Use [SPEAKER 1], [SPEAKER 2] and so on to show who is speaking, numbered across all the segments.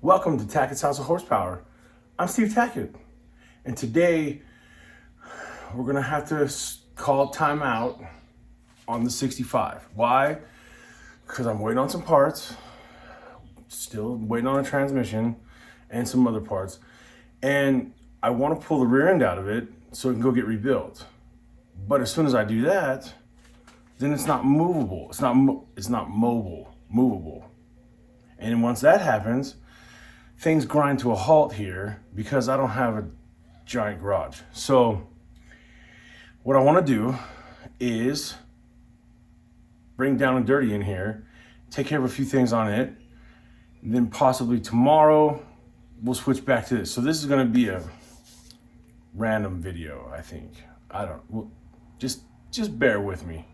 [SPEAKER 1] Welcome to Tackett's House of Horsepower. I'm Steve Tackett, and today we're gonna have to call timeout on the 65. Why? Because I'm waiting on some parts, still waiting on a transmission and some other parts, and I want to pull the rear end out of it so it can go get rebuilt. But as soon as I do that, then it's not movable. It's not movable. And once that happens, things grind to a halt here because I don't have a giant garage. So what I want to do is bring Down N Dirty in here, take care of a few things on it, and then possibly tomorrow we'll switch back to this. So this is going to be a random video, I think. Just bear with me.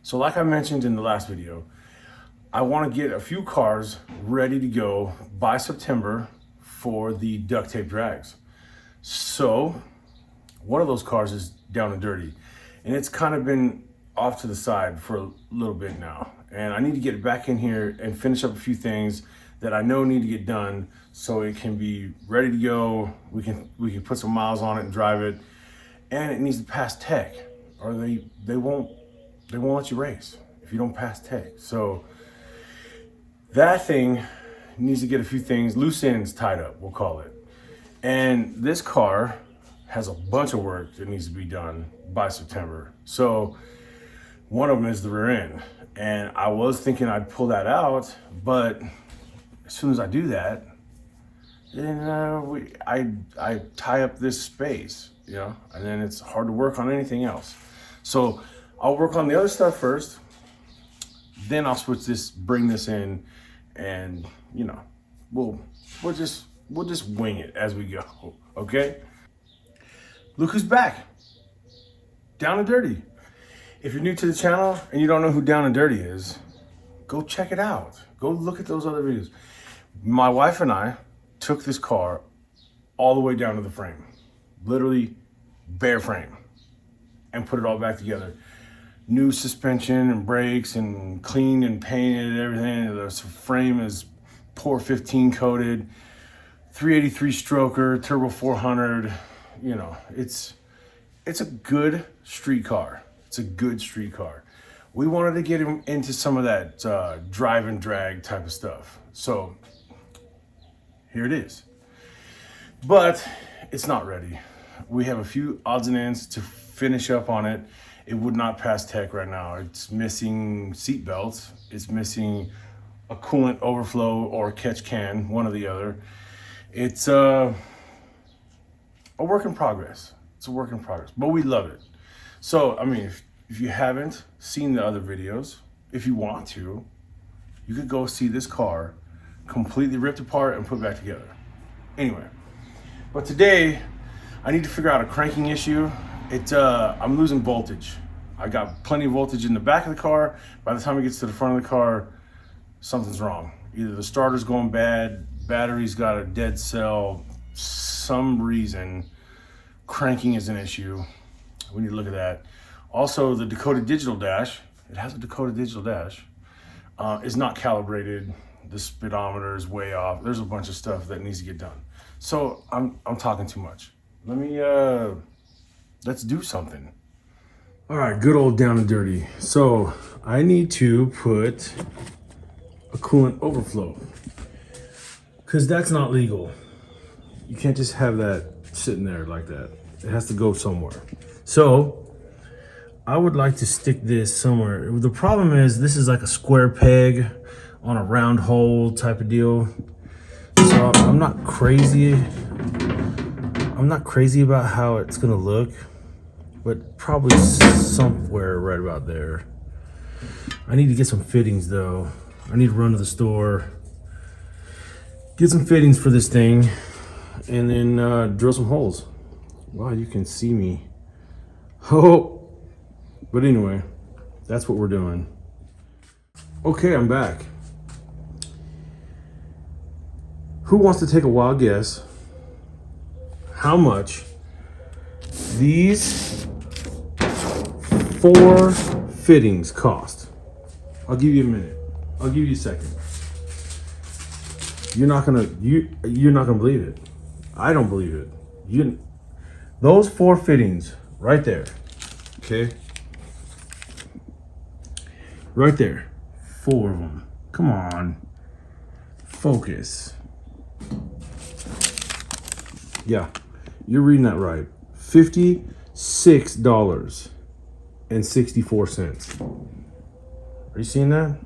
[SPEAKER 1] So like I mentioned in the last video, I want to get a few cars ready to go by September for the Duct Tape Drags. So one of those cars is Down N Dirty, and it's kind of been off to the side for a little bit now. And I need to get it back in here and finish up a few things that I know need to get done so it can be ready to go. We can put some miles on it and drive it, and it needs to pass tech, or they won't let you race if you don't pass tech. So that thing needs to get a few things, loose ends tied up, we'll call it. And this car has a bunch of work that needs to be done by September. So one of them is the rear end. And I was thinking I'd pull that out, but as soon as I do that, then I tie up this space, and then it's hard to work on anything else. So I'll work on the other stuff first, then I'll bring this in, and we'll just wing it as we go, okay? Look who's back, Down N Dirty. If you're new to the channel and you don't know who Down N Dirty is, go check it out. Go look at those other videos. My wife and I took this car all the way down to the frame, literally bare frame, and put it all back together. New suspension and brakes and cleaned and painted and everything. The frame is Pour 15 coated, 383 stroker, turbo 400. It's a good street car. It's a good street car. We wanted to get him into some of that drive and drag type of stuff. So here it is. But it's not ready. We have a few odds and ends to finish up on it. It would not pass tech right now. It's missing seat belts. It's missing a coolant overflow or catch can, one or the other. It's a work in progress. It's a work in progress, but we love it. So, if you haven't seen the other videos, if you want to, you could go see this car completely ripped apart and put back together. Anyway, but today I need to figure out a cranking issue. I'm losing voltage. I got plenty of voltage in the back of the car. By the time it gets to the front of the car, something's wrong. Either the starter's going bad, battery's got a dead cell, some reason, cranking is an issue. We need to look at that. Also, the Dakota digital dash, it has a Dakota digital dash, is not calibrated. The speedometer is way off. There's a bunch of stuff that needs to get done. So I'm talking too much. Let's do something. All right, good old Down N Dirty. So I need to put a coolant overflow because that's not legal. You can't just have that sitting there like that. It has to go somewhere. So I would like to stick this somewhere. The problem is this is like a square peg on a round hole type of deal. So I'm not crazy about how it's gonna look, but probably somewhere right about there. I need to get some fittings though. I need to run to the store, get some fittings for this thing, and then drill some holes. Wow, you can see me. Oh, but anyway, That's what we're doing. Okay, I'm back. Who wants to take a wild guess how much these 4 fittings cost? I'll give you a minute. I'll give you a second. You're not gonna believe it. I don't believe it. Those 4 fittings right there. Okay. Right there. 4 of them. Come on. Focus. Yeah, you're reading that right. $56.64. Are you seeing that?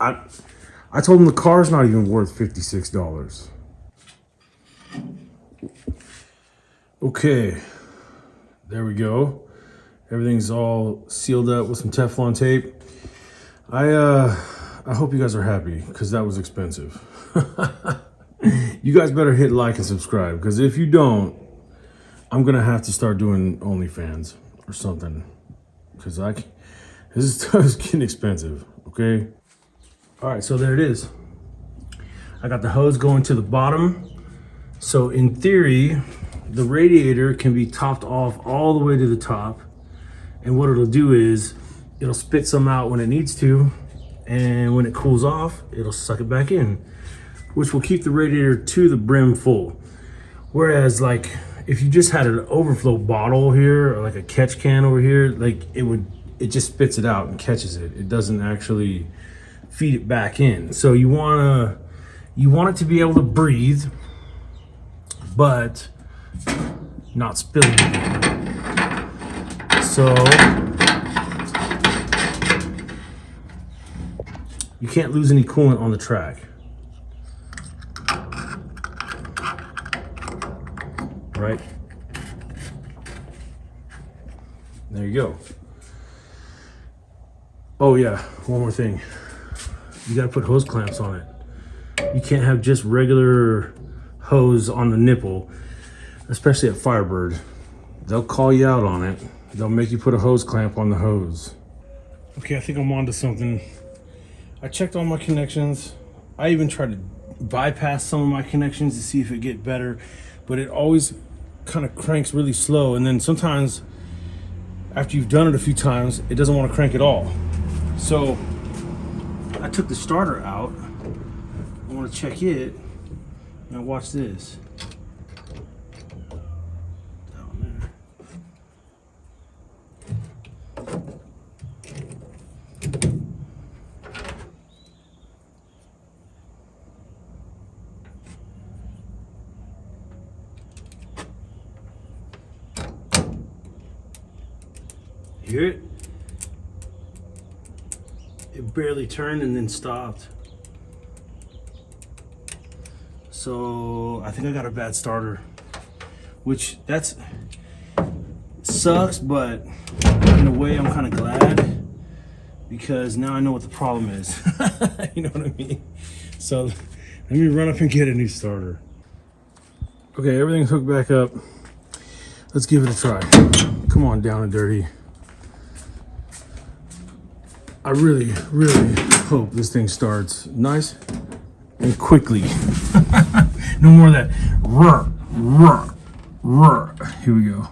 [SPEAKER 1] I told him the car's not even worth $56. Okay, there we go. Everything's all sealed up with some Teflon tape. I hope you guys are happy, because that was expensive. You guys better hit like and subscribe, because if you don't, I'm gonna have to start doing OnlyFans or something, because this stuff is getting expensive. Okay. All right, so there it is. I got the hose going to the bottom. So in theory, the radiator can be topped off all the way to the top. And what it'll do is it'll spit some out when it needs to. And when it cools off, it'll suck it back in, which will keep the radiator to the brim full. Whereas like if you just had an overflow bottle here or like a catch can over here, like it just spits it out and catches it. It doesn't actually feed it back in. So you want it to be able to breathe, but not spill anything. So you can't lose any coolant on the track. Right? There you go. Oh yeah, one more thing. You gotta put hose clamps on it. You can't have just regular hose on the nipple, especially at Firebird. They'll call you out on it. They'll make you put a hose clamp on the hose. Okay, I think I'm onto something. I checked all my connections. I even tried to bypass some of my connections to see if it get better, but it always kind of cranks really slow. And then sometimes after you've done it a few times, it doesn't want to crank at all. So I took the starter out. I want to check it. Now watch this. Down there. Hear it? It barely turned and then stopped. So I think I got a bad starter, which sucks, but in a way I'm kind of glad, because now I know what the problem is. You know what I mean? So let me run up and get a new starter. Okay, everything's hooked back up. Let's give it a try. Come on, Down and Dirty. I really, really hope this thing starts nice and quickly. No more of that. Rrr, rrr, rrr. Here we go.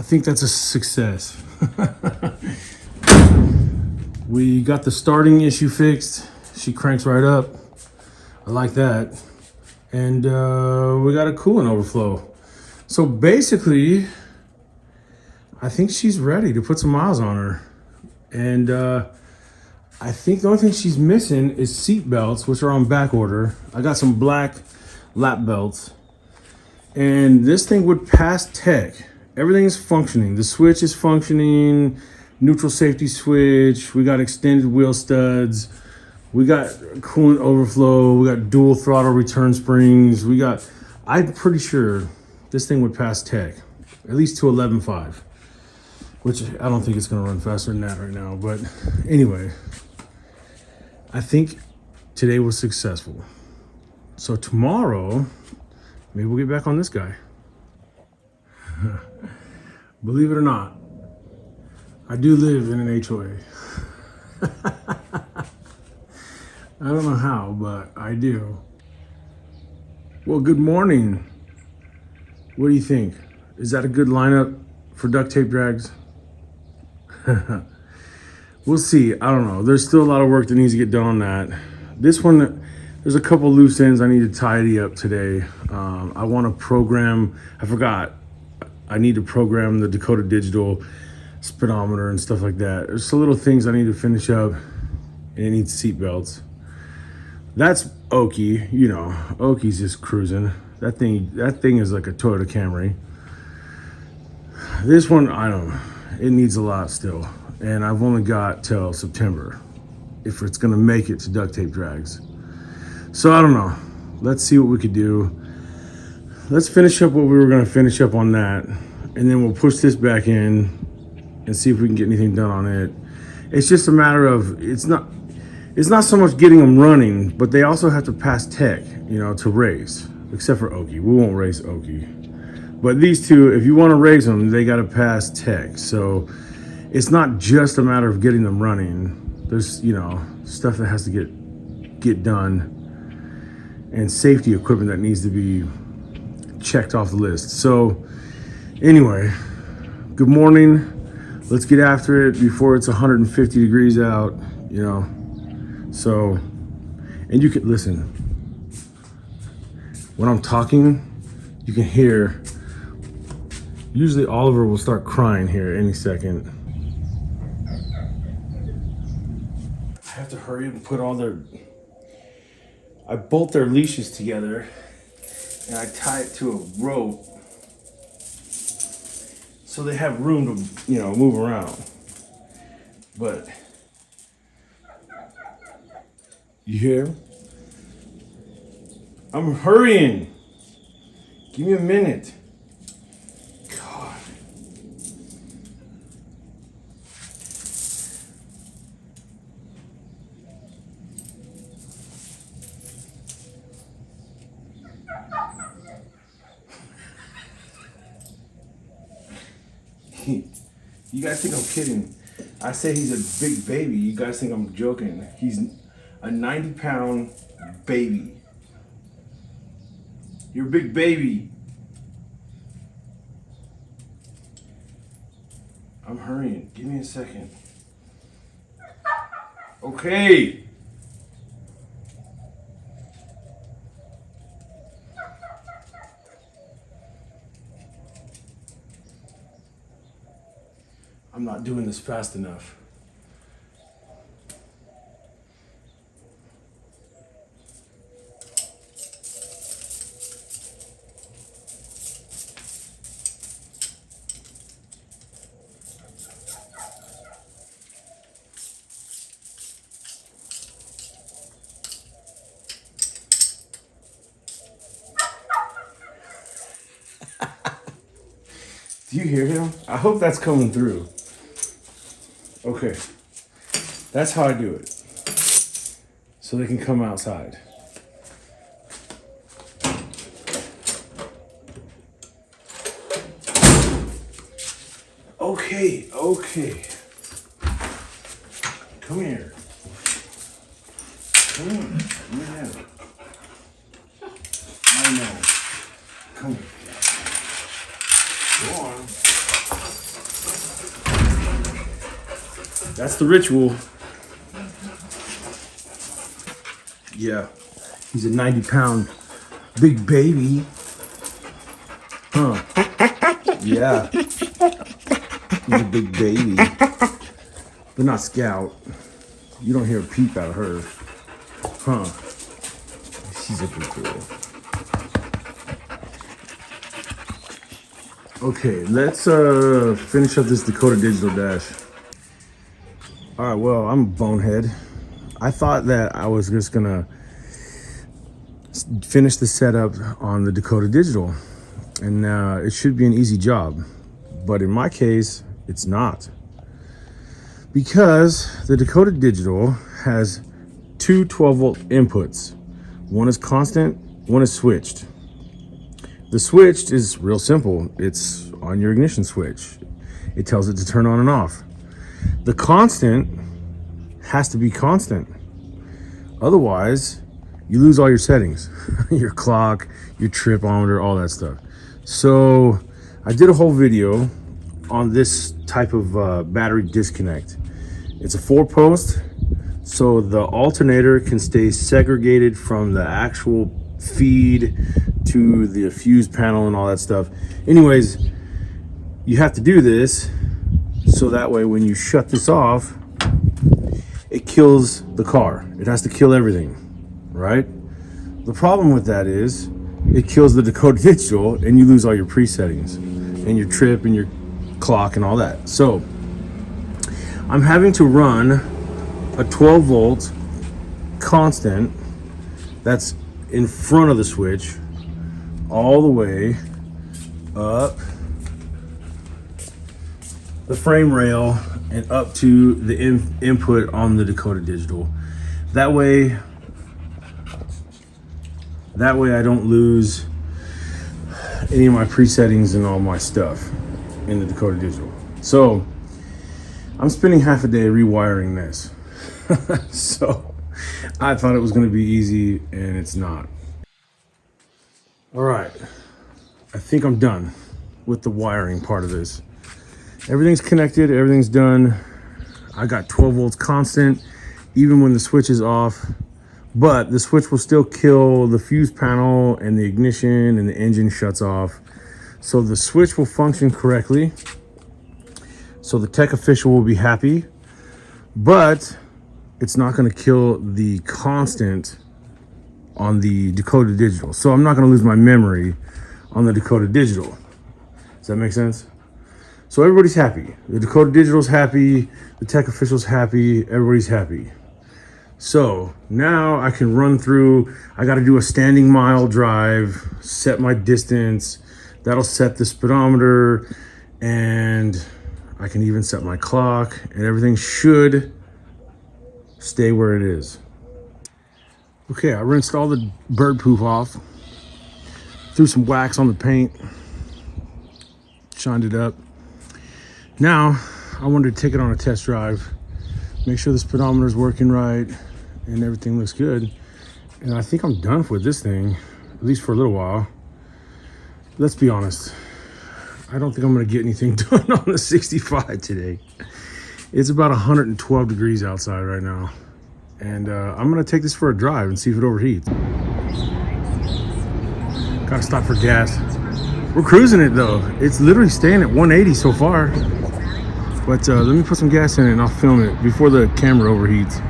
[SPEAKER 1] think that's a success. We got the starting issue fixed. She cranks right up. I like that. And we got a coolant overflow. So basically, I think she's ready to put some miles on her. And I think the only thing she's missing is seat belts, which are on back order. I got some black lap belts. And this thing would pass tech. Everything is functioning. The switch is functioning. Neutral safety switch. We got extended wheel studs. We got coolant overflow. We got dual throttle return springs. I'm pretty sure this thing would pass tech, at least to 11.5, which I don't think it's going to run faster than that right now. But anyway, I think today was successful. So tomorrow, maybe we'll get back on this guy. Believe it or not, I do live in an HOA. I don't know how, but I do. Well, good morning. What do you think? Is that a good lineup for Duct Tape Drags? We'll see. I don't know. There's still a lot of work that needs to get done on that. This one, there's a couple loose ends I need to tidy up today. I want to program, I forgot, I need to program the Dakota digital speedometer and stuff like that. There's some little things I need to finish up, and it needs seat belts. That's Okie, you know, Okie's just cruising. That thing is like a Toyota Camry. This one, I don't know, it needs a lot still. And I've only got till September if it's gonna make it to Duct Tape Drags. So I don't know, let's see what we could do. Let's finish up what we were gonna finish up on that, and then we'll push this back in and see if we can get anything done on it. It's just a matter of, it's not so much getting them running, but they also have to pass tech, you know, to race, except for Okie. We won't race Okie. But these two, if you want to race them, they got to pass tech. So it's not just a matter of getting them running. There's, you know, stuff that has to get done, and safety equipment that needs to be checked off the list. So anyway, good morning. Let's get after it before it's 150 degrees out, you know. So, and you can listen. When I'm talking, you can hear, usually Oliver will start crying here any second. I have to hurry up and put I bolt their leashes together and I tie it to a rope so they have room to, you know, move around. But you hear? I'm hurrying. Give me a minute. God. You guys think I'm kidding. I say he's a big baby. You guys think I'm joking. He's a 90-pound baby. You're a big baby. I'm hurrying. Give me a second. Okay. I'm not doing this fast enough. Do you hear him? I hope that's coming through. Okay, that's how I do it. So they can come outside. Okay. Come here. Come here. Come here. I know. Come here. Go on. That's the ritual. Yeah, he's a 90-pound big baby. Huh. Yeah. He's a big baby. But not Scout. You don't hear a peep out of her. Huh. She's a good girl. Okay, let's finish up this Dakota Digital Dash. All right, well, I'm a bonehead. I thought that I was just gonna finish the setup on the Dakota Digital, and it should be an easy job. But in my case, it's not. Because the Dakota Digital has two 12-volt inputs. One is constant, one is switched. The switched is real simple. It's on your ignition switch. It tells it to turn on and off. The constant has to be constant. Otherwise, you lose all your settings. Your clock, your tripometer, all that stuff. So I did a whole video on this type of battery disconnect. It's a 4-post, so the alternator can stay segregated from the actual feed to the fuse panel and all that stuff. Anyways, you have to do this so that way when you shut this off, it kills the car. It has to kill everything, right? The problem with that is it kills the Dakota Digital and you lose all your presettings and your trip and your clock and all that. So I'm having to run a 12-volt constant that's in front of the switch all the way up the frame rail and up to the input on the Dakota Digital. That way I don't lose any of my presettings and all my stuff in the Dakota Digital. So I'm spending half a day rewiring this. So I thought it was going to be easy, and it's not. All right, I think I'm done with the wiring part of this. Everything's connected, everything's done. I got 12 volts constant, even when the switch is off, but the switch will still kill the fuse panel and the ignition, and the engine shuts off. So the switch will function correctly. So the tech official will be happy, but it's not going to kill the constant on the Dakota Digital. So I'm not going to lose my memory on the Dakota Digital. Does that make sense? So everybody's happy. The Dakota Digital's happy, the tech official's happy, everybody's happy. So now I can run through, I got to do a standing mile drive, set my distance, that'll set the speedometer, and I can even set my clock, and everything should stay where it is. Okay, I rinsed all the bird poop off, threw some wax on the paint, shined it up. Now, I wanted to take it on a test drive, make sure the speedometer is working right, and everything looks good. And I think I'm done with this thing, at least for a little while. Let's be honest. I don't think I'm gonna get anything done on the 65 today. It's about 112 degrees outside right now. And I'm gonna take this for a drive and see if it overheats. Gotta stop for gas. We're cruising it though. It's literally staying at 180 so far. But let me put some gas in it and I'll film it before the camera overheats.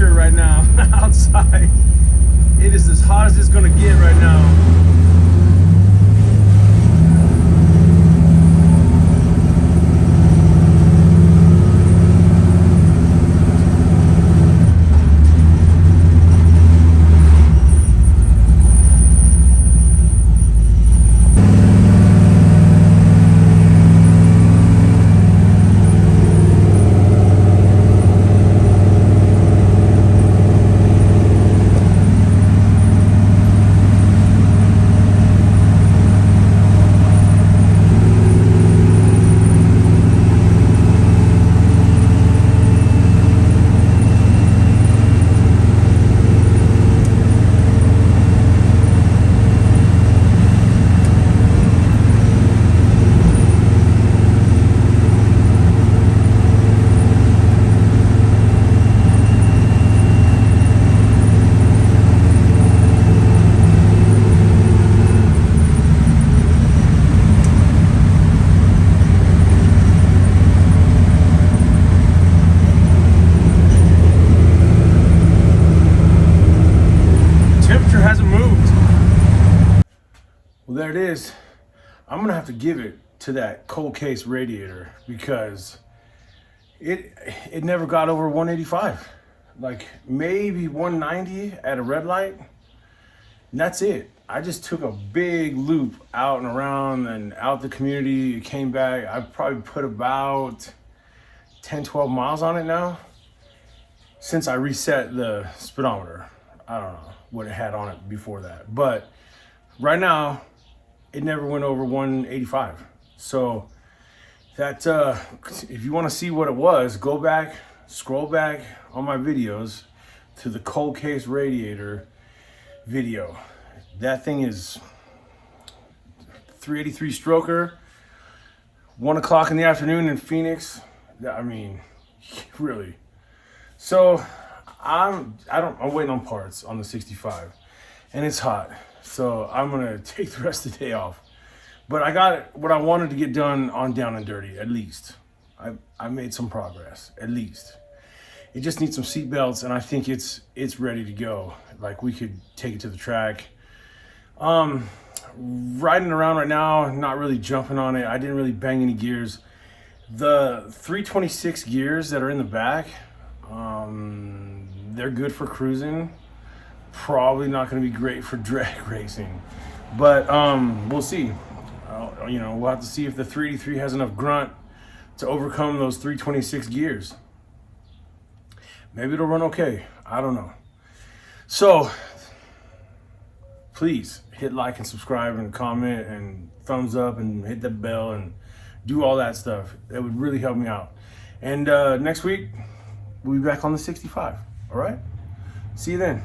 [SPEAKER 1] temperature right now outside. It is as hot as it's gonna get right now. Well, there it is. I'm gonna have to give it to that cold case radiator because it never got over 185. Like maybe 190 at a red light. And that's it. I just took a big loop out and around and out the community. It came back. I probably put about 10, 12 miles on it now since I reset the speedometer. I don't know what it had on it before that, but right now it never went over 185. So that if you want to see what it was, go back, scroll back on my videos to the cold case radiator video. That thing is 383 stroker, 1 o'clock in the afternoon in Phoenix. I mean, really. So I'm waiting on parts on the 65 and it's hot. So I'm gonna take the rest of the day off. But I got what I wanted to get done on Down N Dirty, at least. I made some progress, at least. It just needs some seat belts and I think it's ready to go. Like we could take it to the track. Riding around right now, not really jumping on it. I didn't really bang any gears. The 326 gears that are in the back, they're good for cruising. Probably not going to be great for drag racing, but we'll see. You know, we'll have to see if the 383 has enough grunt to overcome those 326 gears. Maybe it'll run okay. I don't know. So please hit like and subscribe and comment and thumbs up and hit the bell and do all that stuff. That would really help me out. And next week we'll be back on the 65. All right. See you then.